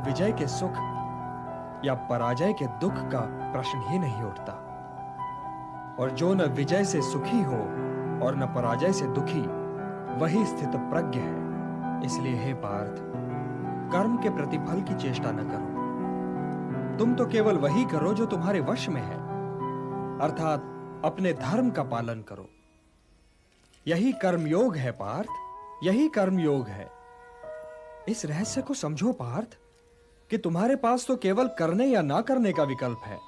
विजय के सुख या पराजय के दुख का प्रश्न ही नहीं उठता। और जो न विजय से सुखी हो और न पराजय से दुखी, वही स्थित प्रज्ञ है। इसलिए हे पार्थ, कर्म के प्रतिफल की चेष्टा न करो। तुम तो केवल वही करो जो तुम्हारे वश में है, अर्थात अपने धर्म का पालन करो। यही कर्मयोग है पार्थ, यही कर्मयोग है। इस रहस्य को समझो पार्थ कि तुम्हारे पास तो केवल करने या ना करने का विकल्प है,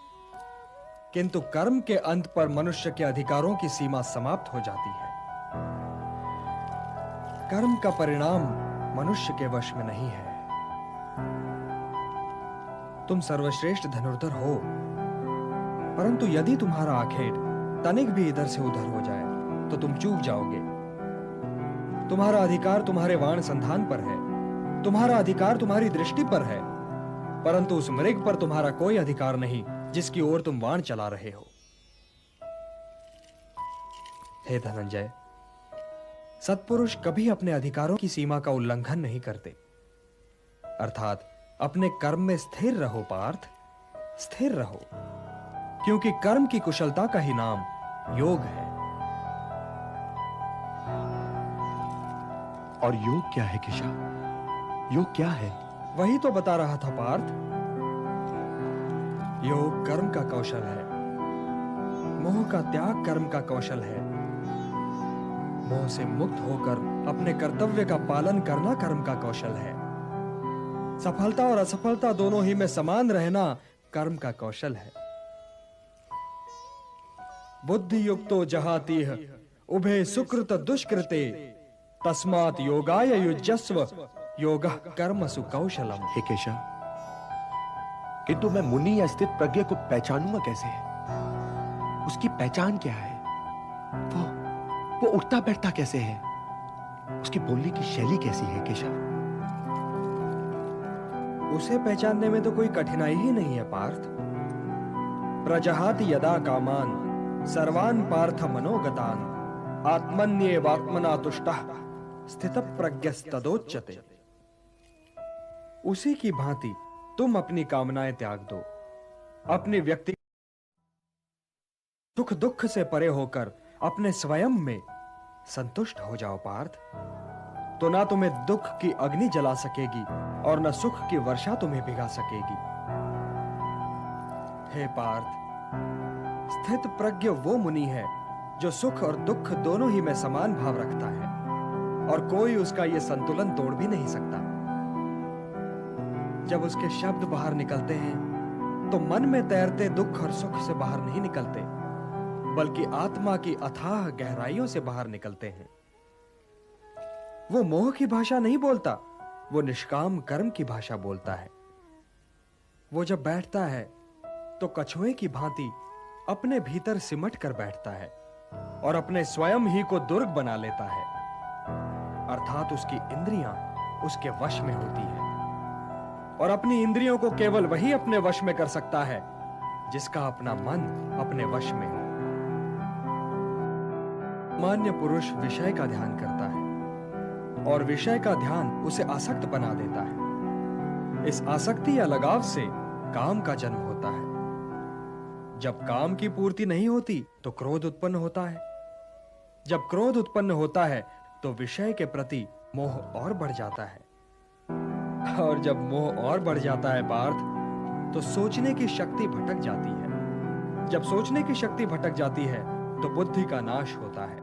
किंतु कर्म के अंत पर मनुष्य के अधिकारों की सीमा समाप्त हो जाती है। कर्म का परिणाम मनुष्य के वश में नहीं है। तुम सर्वश्रेष्ठ धनुर्धर हो, परंतु यदि तुम्हारा आखेट तनिक भी इधर से उधर हो जाए तो तुम चूक जाओगे। तुम्हारा अधिकार तुम्हारे वाण संधान पर है, तुम्हारा अधिकार तुम्हारी दृष्टि पर है, परंतु उस मृग पर तुम्हारा कोई अधिकार नहीं जिसकी ओर तुम वाण चला रहे हो। हे धनंजय, सत्पुरुष कभी अपने अधिकारों की सीमा का उल्लंघन नहीं करते। अर्थात अपने कर्म में स्थिर रहो पार्थ, स्थिर रहो, क्योंकि कर्म की कुशलता का ही नाम योग है। और योग क्या है केशव? योग क्या है? वही तो बता रहा था पार्थ। योग कर्म का कौशल है, मोह का त्याग कर्म का कौशल है। मोह से मुक्त होकर अपने कर्तव्य का पालन करना कर्म का कौशल है। सफलता और असफलता दोनों ही में समान रहना कर्म का कौशल है। बुद्धि युक्तो जहातीह उभे सुकृत दुष्कृते तस्मात् योगाय युज्यस्व योगः कर्मसु कौशलम। हे केशव, किंतु मैं मुनि या स्थित प्रज्ञ को पहचानूंगा कैसे? उसकी पहचान क्या है? वो उठता बैठता कैसे है? उसकी बोलने की शैली कैसी है केशव? उसे पहचानने में तो कोई कठिनाई ही नहीं है पार्थ। प्रजहाति यदा कामान सर्वान् पार्थ मनोगतान् आत्मन्येवात्मना तुष्टः स्थित प्रज्ञस्तदोच्यते। उसी की भांति तुम अपनी कामनाएं त्याग दो। अपने व्यक्ति सुख दुख से परे होकर अपने स्वयं में संतुष्ट हो जाओ पार्थ। तो ना तुम्हें दुख की अग्नि जला सकेगी और न सुख की वर्षा तुम्हें भिगा सकेगी। हे पार्थ, स्थित प्रज्ञ वो मुनि है जो सुख और दुख दोनों ही में समान भाव रखता है, और कोई उसका यह संतुलन तोड़ भी नहीं सकता। जब उसके शब्द बाहर निकलते हैं तो मन में तैरते दुख और सुख से बाहर नहीं निकलते, बल्कि आत्मा की अथाह गहराइयों से बाहर निकलते हैं। वो मोह की भाषा नहीं बोलता, वो निष्काम कर्म की भाषा बोलता है। वो जब बैठता है तो कछुए की भांति अपने भीतर सिमट कर बैठता है और अपने स्वयं ही को दुर्ग बना लेता है। अर्थात उसकी इंद्रियां उसके वश में होती है, और अपनी इंद्रियों को केवल वही अपने वश में कर सकता है जिसका अपना मन अपने वश में हो। मान्य पुरुष विषय का ध्यान करता है और विषय का ध्यान उसे आसक्त बना देता है। इस आसक्ति या लगाव से काम का जन्म होता है। जब काम की पूर्ति नहीं होती तो क्रोध उत्पन्न होता है। जब क्रोध उत्पन्न होता है तो विषय के प्रति मोह और बढ़ जाता है, और जब मोह और बढ़ जाता है पार्थ, तो सोचने की शक्ति भटक जाती है। जब सोचने की शक्ति भटक जाती है तो बुद्धि का नाश होता है।